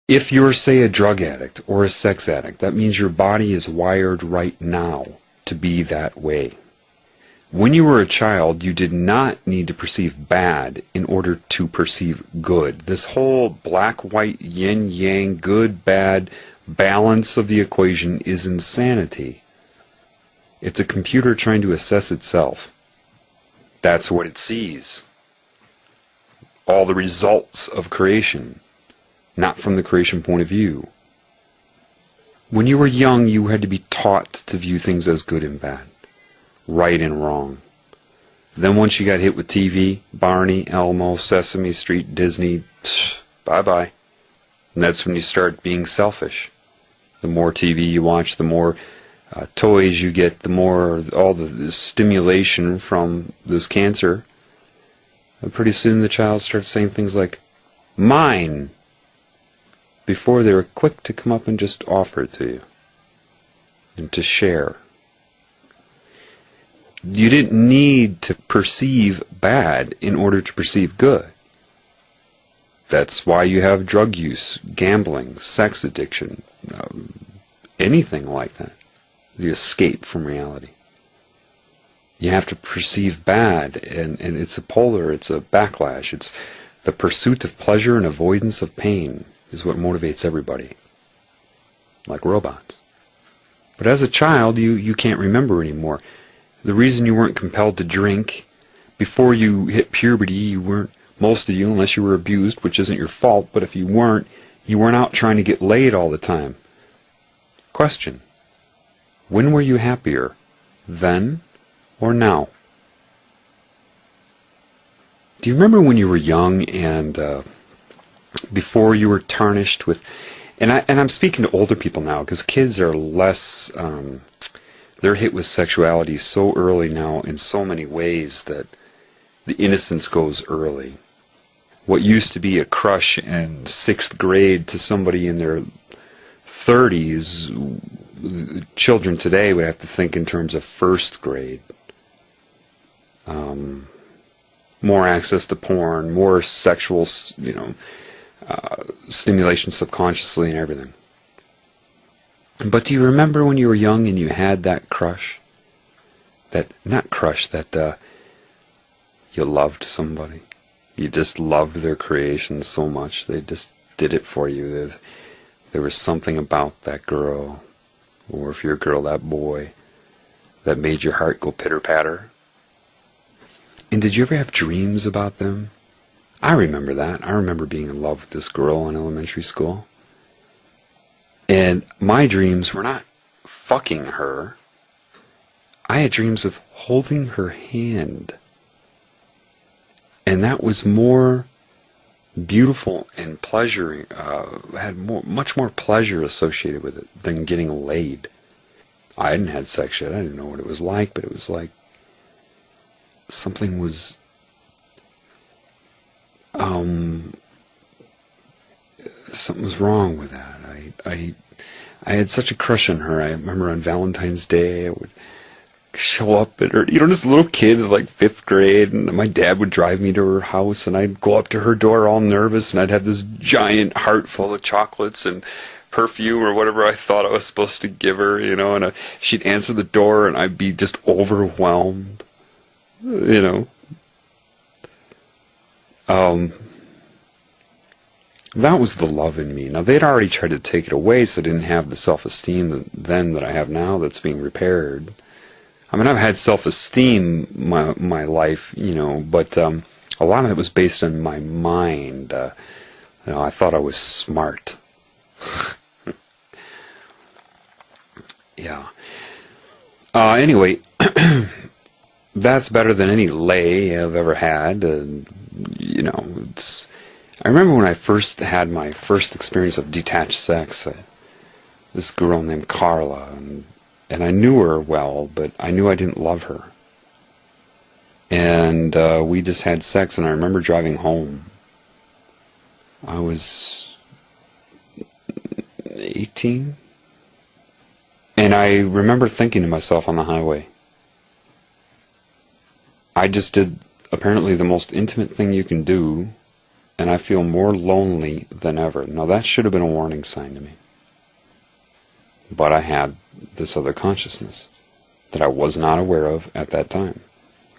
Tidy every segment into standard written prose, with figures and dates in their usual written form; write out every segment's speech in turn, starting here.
If you're, say, a drug addict or a sex addict, that means your body is wired right now to be that way. When you were a child, you did not need to perceive bad in order to perceive good. This whole black-white, yin-yang, good-bad balance of the equation is insanity. It's a computer trying to assess itself. That's what it sees. All the results of creation, not from the creation point of view. When you were young, you had to be taught to view things as good and bad, right and wrong. Then once you got hit with TV, Barney, Elmo, Sesame Street, Disney, bye-bye. And that's when you start being selfish. The more TV you watch, the more toys you get, the more all the stimulation from this cancer. And pretty soon the child starts saying things like, mine, before they're quick to come up and just offer it to you and to share. You didn't need to perceive bad in order to perceive good. That's why you have drug use, gambling, sex addiction, anything like that. The escape from reality. You have to perceive bad, and it's a polar, it's a backlash. It's the pursuit of pleasure and avoidance of pain is what motivates everybody. Like robots. But as a child, you can't remember anymore. The reason you weren't compelled to drink, before you hit puberty, you weren't, most of you, unless you were abused, which isn't your fault, but if you weren't out trying to get laid all the time. Question. When were you happier? Then or now? Do you remember when you were young and before you were tarnished with, and I'm speaking to older people now, because kids are less, they're hit with sexuality so early now in so many ways that the innocence goes early. What used to be a crush in 6th grade to somebody in their 30s, children today would have to think in terms of 1st grade. More access to porn, more sexual, stimulation subconsciously and everything. But do you remember when you were young and you had that crush? That you loved somebody. You just loved their creation so much. They just did it for you. There was something about that girl, or if you're a girl, that boy, that made your heart go pitter-patter. And did you ever have dreams about them? I remember that. I remember being in love with this girl in elementary school. And my dreams were not fucking her. I had dreams of holding her hand. And that was more beautiful and pleasuring, had much more pleasure associated with it than getting laid. I hadn't had sex yet. I didn't know what it was like, but it was like something was wrong with that. I had such a crush on her. I remember on Valentine's Day I would show up at her, just a little kid like 5th grade, and my dad would drive me to her house, and I'd go up to her door all nervous, and I'd have this giant heart full of chocolates and perfume or whatever I thought I was supposed to give her, and she'd answer the door, and I'd be just overwhelmed, That was the love in me. Now, they'd already tried to take it away, so I didn't have the self-esteem that I have now that's being repaired. I mean, I've had self-esteem my life, but a lot of it was based on my mind. I thought I was smart. Yeah. Anyway, that's better than any lay I've ever had. I remember when I first had my first experience of detached sex. This girl named Carla, and I knew her well, but I knew I didn't love her. And we just had sex, and I remember driving home. I was 18. And I remember thinking to myself on the highway, I just did apparently the most intimate thing you can do and I feel more lonely than ever. Now that should have been a warning sign to me. But I had this other consciousness that I was not aware of at that time.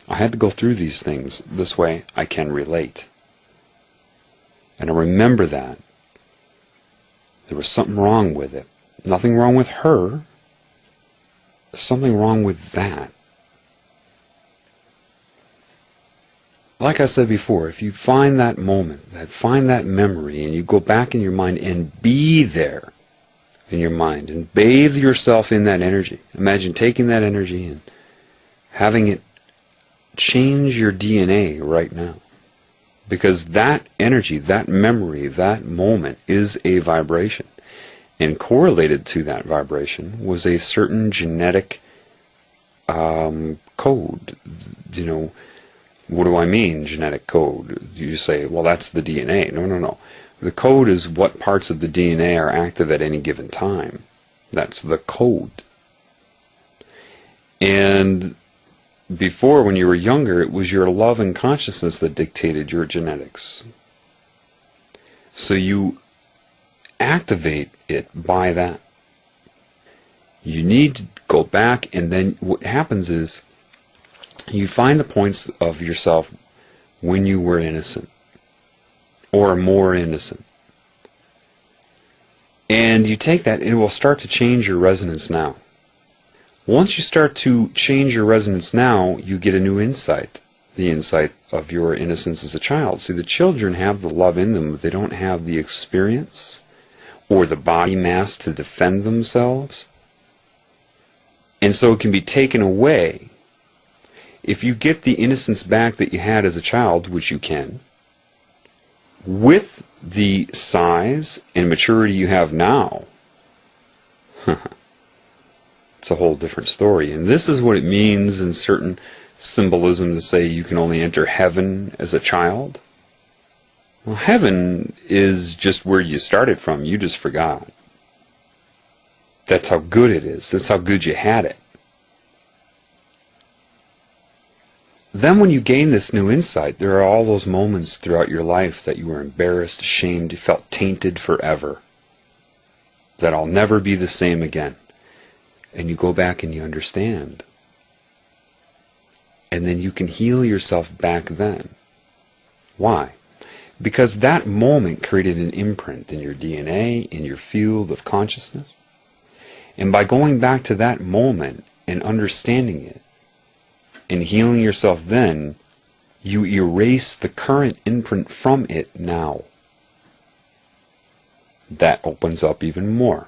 I had to go through these things. This way I can relate. And I remember that. There was something wrong with it. Nothing wrong with her. Something wrong with that. Like I said before, if you find that moment, find that memory, and you go back in your mind and be there in your mind and bathe yourself in that energy. Imagine taking that energy and having it change your DNA right now. Because that energy, that memory, that moment is a vibration. And correlated to that vibration was a certain genetic code. You know, what do I mean, genetic code? You say, well, that's the DNA. No, no, no. The code is what parts of the DNA are active at any given time. That's the code. And before, when you were younger, it was your love and consciousness that dictated your genetics. So you activate it by that. You need to go back, and then what happens is you find the points of yourself when you were innocent, or more innocent. And you take that, and it will start to change your resonance now. Once you start to change your resonance now, you get a new insight. The insight of your innocence as a child. See, the children have the love in them, but they don't have the experience or the body mass to defend themselves. And so it can be taken away. If you get the innocence back that you had as a child, which you can, with the size and maturity you have now, it's a whole different story. And this is what it means in certain symbolism to say you can only enter heaven as a child. Well, heaven is just where you started from. You just forgot. That's how good it is. That's how good you had it. Then when you gain this new insight, there are all those moments throughout your life that you were embarrassed, ashamed, you felt tainted forever. That I'll never be the same again. And you go back and you understand. And then you can heal yourself back then. Why? Because that moment created an imprint in your DNA, in your field of consciousness. And by going back to that moment and understanding it, and healing yourself then, you erase the current imprint from it now. That opens up even more.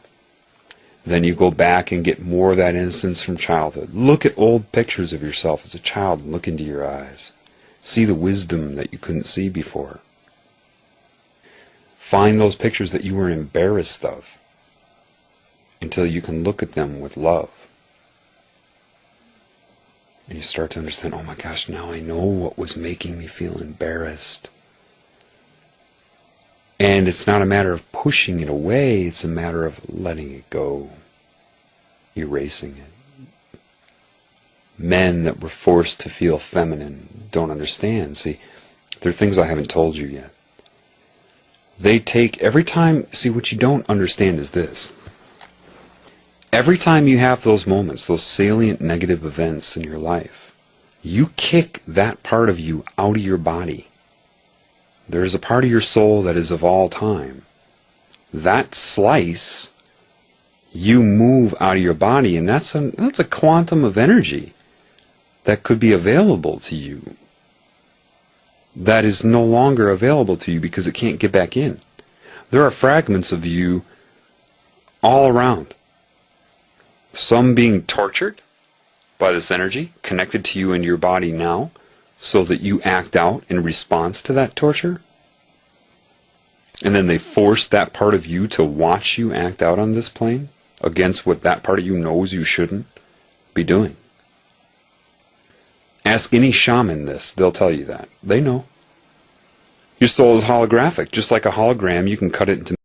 Then you go back and get more of that innocence from childhood. Look at old pictures of yourself as a child and look into your eyes. See the wisdom that you couldn't see before. Find those pictures that you were embarrassed of until you can look at them with love. And you start to understand, oh my gosh, now I know what was making me feel embarrassed. And it's not a matter of pushing it away, it's a matter of letting it go, erasing it. Men that were forced to feel feminine don't understand. See, there are things I haven't told you yet. They take, every time, see, what you don't understand is this. Every time you have those moments, those salient negative events in your life, you kick that part of you out of your body. There is a part of your soul that is of all time. That slice, you move out of your body, and that's a quantum of energy that could be available to you. That is no longer available to you because it can't get back in. There are fragments of you all around. Some being tortured by this energy, connected to you and your body now, so that you act out in response to that torture. And then they force that part of you to watch you act out on this plane against what that part of you knows you shouldn't be doing. Ask any shaman this, they'll tell you that. They know. Your soul is holographic. Just like a hologram, you can cut it into